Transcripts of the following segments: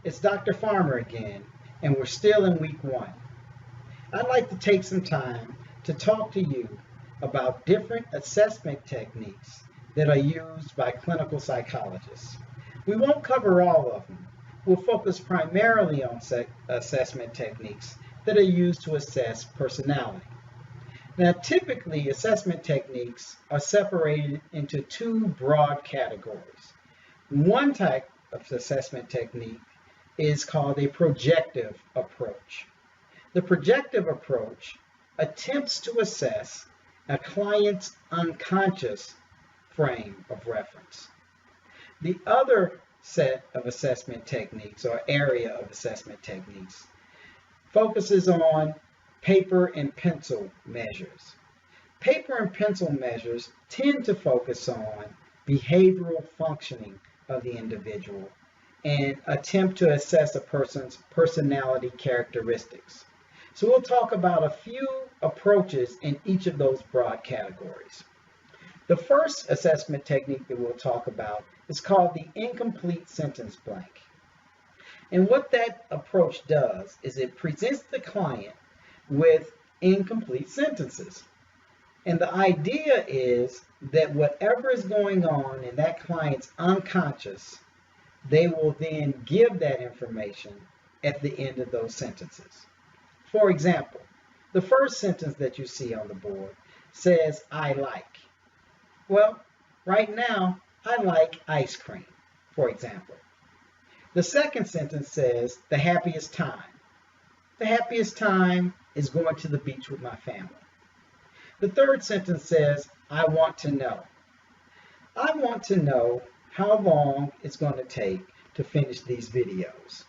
It's Dr. Farmer again, and we're still in week 1. I'd like to take some time to talk to you about different assessment techniques that are used by clinical psychologists. We won't cover all of them. We'll focus primarily on assessment techniques that are used to assess personality. Now, typically, assessment techniques are separated into 2 broad categories. One type of assessment technique is called a projective approach. The projective approach attempts to assess a client's unconscious frame of reference. The other set of assessment techniques, or area of assessment techniques, focuses on paper and pencil measures. Paper and pencil measures tend to focus on behavioral functioning of the individual and attempt to assess a person's personality characteristics. So we'll talk about a few approaches in each of those broad categories. The first assessment technique that we'll talk about is called the incomplete sentence blank. And what that approach does is it presents the client with incomplete sentences. And the idea is that whatever is going on in that client's unconscious, they will then give that information at the end of those sentences. For example, the first sentence that you see on the board says, I like. Well, right now, I like ice cream, for example. The second sentence says, the happiest time. The happiest time is going to the beach with my family. The third sentence says, I want to know. I want to know how long it's going to take to finish these videos.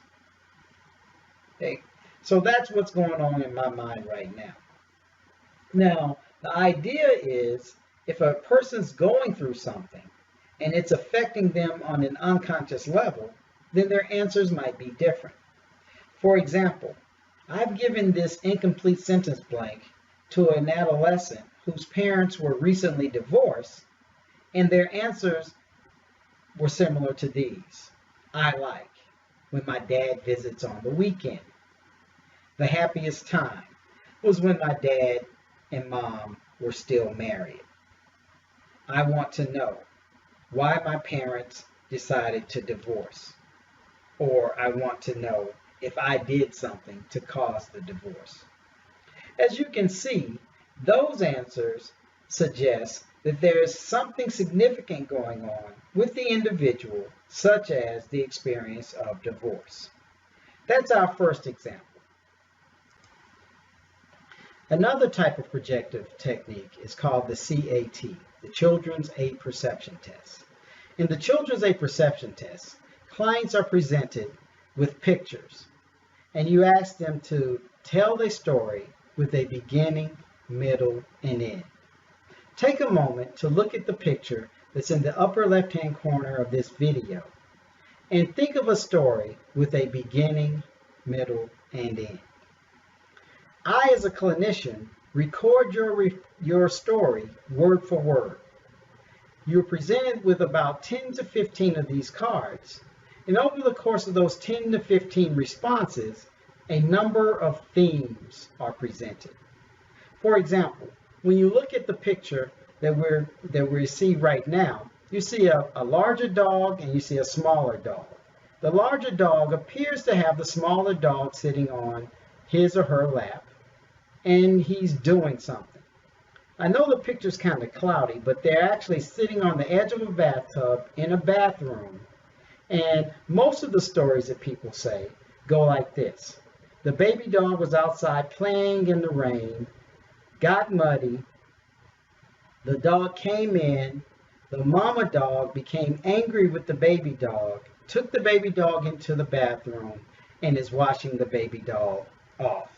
Okay, so that's what's going on in my mind right now. Now, the idea is if a person's going through something and it's affecting them on an unconscious level, then their answers might be different. For example, I've given this incomplete sentence blank to an adolescent whose parents were recently divorced, and their answers were similar to these. I like when my dad visits on the weekend. The happiest time was when my dad and mom were still married. I want to know why my parents decided to divorce. Or I want to know if I did something to cause the divorce. As you can see, those answers suggest that there is something significant going on with the individual, such as the experience of divorce. That's our first example. Another type of projective technique is called the CAT, the Children's Aid Perception Test. In the Children's Aid Perception Test, clients are presented with pictures, and you ask them to tell their story with a beginning, middle, and end. Take a moment to look at the picture that's in the upper left-hand corner of this video, and think of a story with a beginning, middle, and end. I, as a clinician, record your story word for word. You're presented with about 10 to 15 of these cards, and over the course of those 10 to 15 responses, a number of themes are presented. For example, when you look at the picture that we see right now, you see a larger dog and you see a smaller dog. The larger dog appears to have the smaller dog sitting on his or her lap, and he's doing something. I know the picture's kind of cloudy, but they're actually sitting on the edge of a bathtub in a bathroom. And most of the stories that people say go like this. The baby dog was outside playing in the rain, got muddy, the dog came in, the mama dog became angry with the baby dog, took the baby dog into the bathroom, and is washing the baby dog off.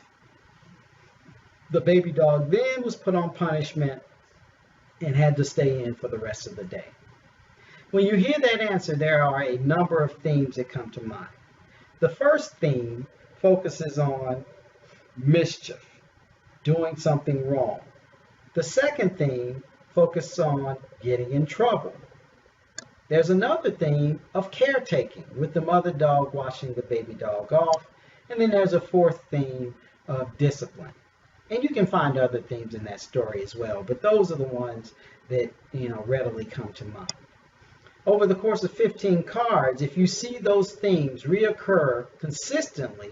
The baby dog then was put on punishment and had to stay in for the rest of the day. When you hear that answer, there are a number of themes that come to mind. The first theme focuses on mischief, doing something wrong. The second theme focuses on getting in trouble. There's another theme of caretaking, with the mother dog washing the baby dog off. And then there's a fourth theme of discipline. And you can find other themes in that story as well, but those are the ones that readily come to mind. Over the course of 15 cards, if you see those themes reoccur consistently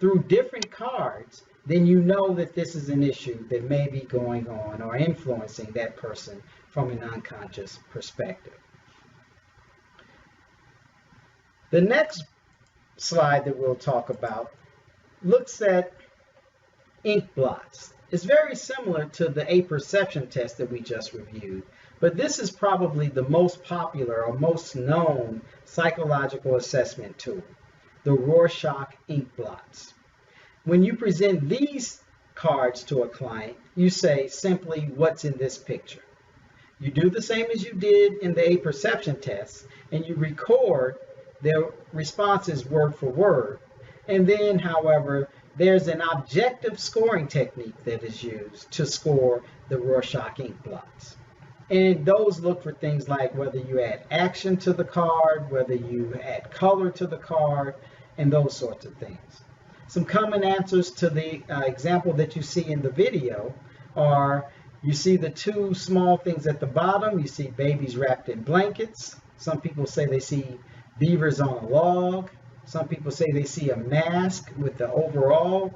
through different cards, then you know that this is an issue that may be going on or influencing that person from an unconscious perspective. The next slide that we'll talk about looks at ink blots. It's very similar to the apperception test that we just reviewed, but this is probably the most popular or most known psychological assessment tool, the Rorschach ink blots. When you present these cards to a client, you say simply, "What's in this picture?" You do the same as you did in the apperception test, and you record their responses word for word. And then, however, there's an objective scoring technique that is used to score the Rorschach ink blots. And those look for things like whether you add action to the card, whether you add color to the card, and those sorts of things. Some common answers to the example that you see in the video are, you see the two small things at the bottom. You see babies wrapped in blankets. Some people say they see beavers on a log. Some people say they see a mask with the overall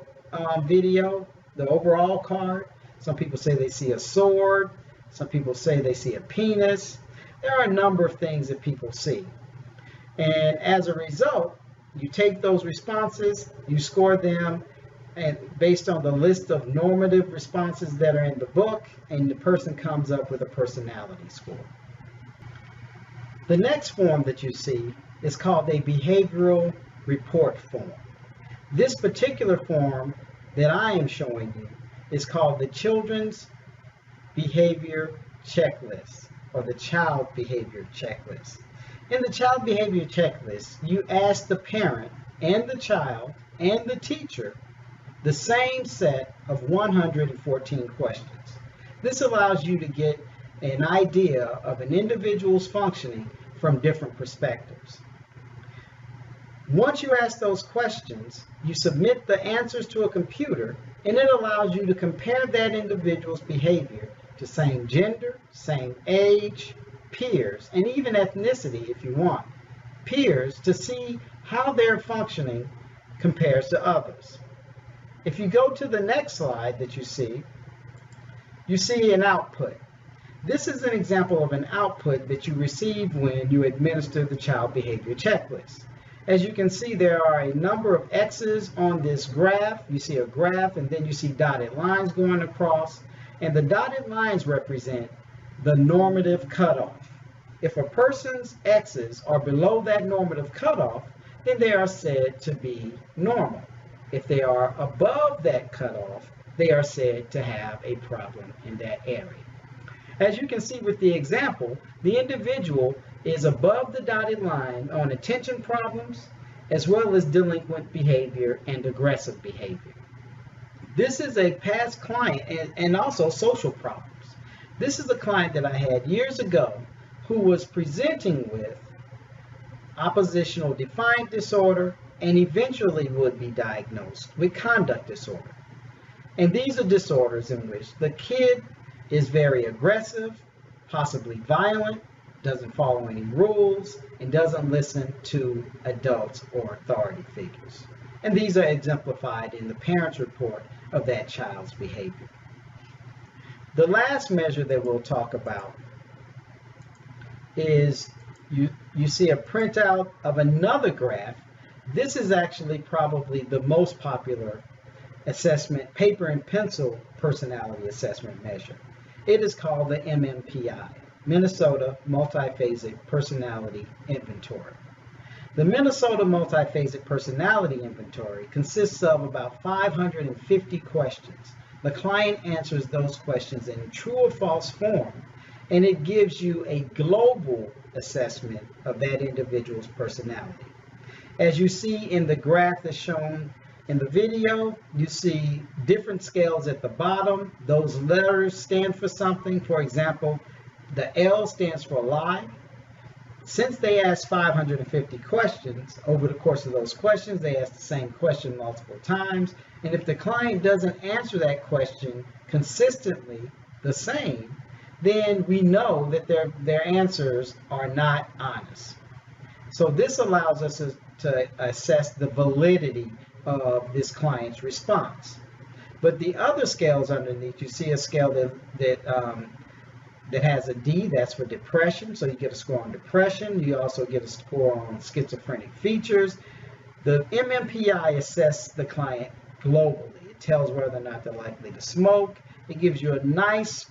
video, the overall card. Some people say they see a sword. Some people say they see a penis. There are a number of things that people see. And as a result, you take those responses, you score them, and based on the list of normative responses that are in the book, and the person comes up with a personality score. The next form that you see is called a behavioral report form. This particular form that I am showing you is called the Children's Behavior Checklist, or the Child Behavior Checklist. In the Child Behavior Checklist, you ask the parent and the child and the teacher the same set of 114 questions. This allows you to get an idea of an individual's functioning from different perspectives. Once you ask those questions, you submit the answers to a computer, and it allows you to compare that individual's behavior to same gender, same age, peers, and even ethnicity if you want, peers, to see how their functioning compares to others. If you go to the next slide that you see an output. This is an example of an output that you receive when you administer the Child Behavior Checklist. As you can see, there are a number of X's on this graph. You see a graph, and then you see dotted lines going across, and the dotted lines represent the normative cutoff. If a person's X's are below that normative cutoff, then they are said to be normal. If they are above that cutoff, they are said to have a problem in that area. As you can see with the example, the individual is above the dotted line on attention problems, as well as delinquent behavior and aggressive behavior. This is a past client and also social problems. This is a client that I had years ago who was presenting with oppositional defiant disorder and eventually would be diagnosed with conduct disorder. And these are disorders in which the kid is very aggressive, possibly violent, doesn't follow any rules, and doesn't listen to adults or authority figures. And these are exemplified in the parent's report of that child's behavior. The last measure that we'll talk about is you see a printout of another graph. This is actually probably the most popular assessment, paper and pencil personality assessment measure. It is called the MMPI, Minnesota Multiphasic Personality Inventory. The Minnesota Multiphasic Personality Inventory consists of about 550 questions. The client answers those questions in true or false form, and it gives you a global assessment of that individual's personality. As you see in the graph that's shown in the video, you see different scales at the bottom. Those letters stand for something. For example, the L stands for lie, Since they asked 550 questions, over the course of those questions, they ask the same question multiple times. And if the client doesn't answer that question consistently the same, then we know that their answers are not honest. So this allows us to assess the validity of this client's response. But the other scales underneath, you see a scale that has a D, that's for depression, so you get a score on depression. You also get a score on schizophrenic features. The MMPI assesses the client globally. It tells whether or not they're likely to smoke. It gives you a nice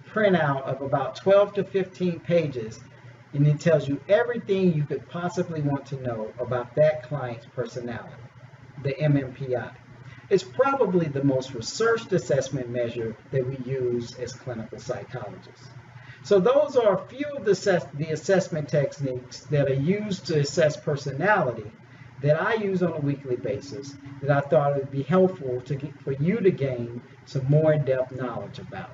printout of about 12 to 15 pages, and it tells you everything you could possibly want to know about that client's personality, the MMPI. It's probably the most researched assessment measure that we use as clinical psychologists. So those are a few of the assessment techniques that are used to assess personality that I use on a weekly basis that I thought it would be helpful for you to gain some more in-depth knowledge about.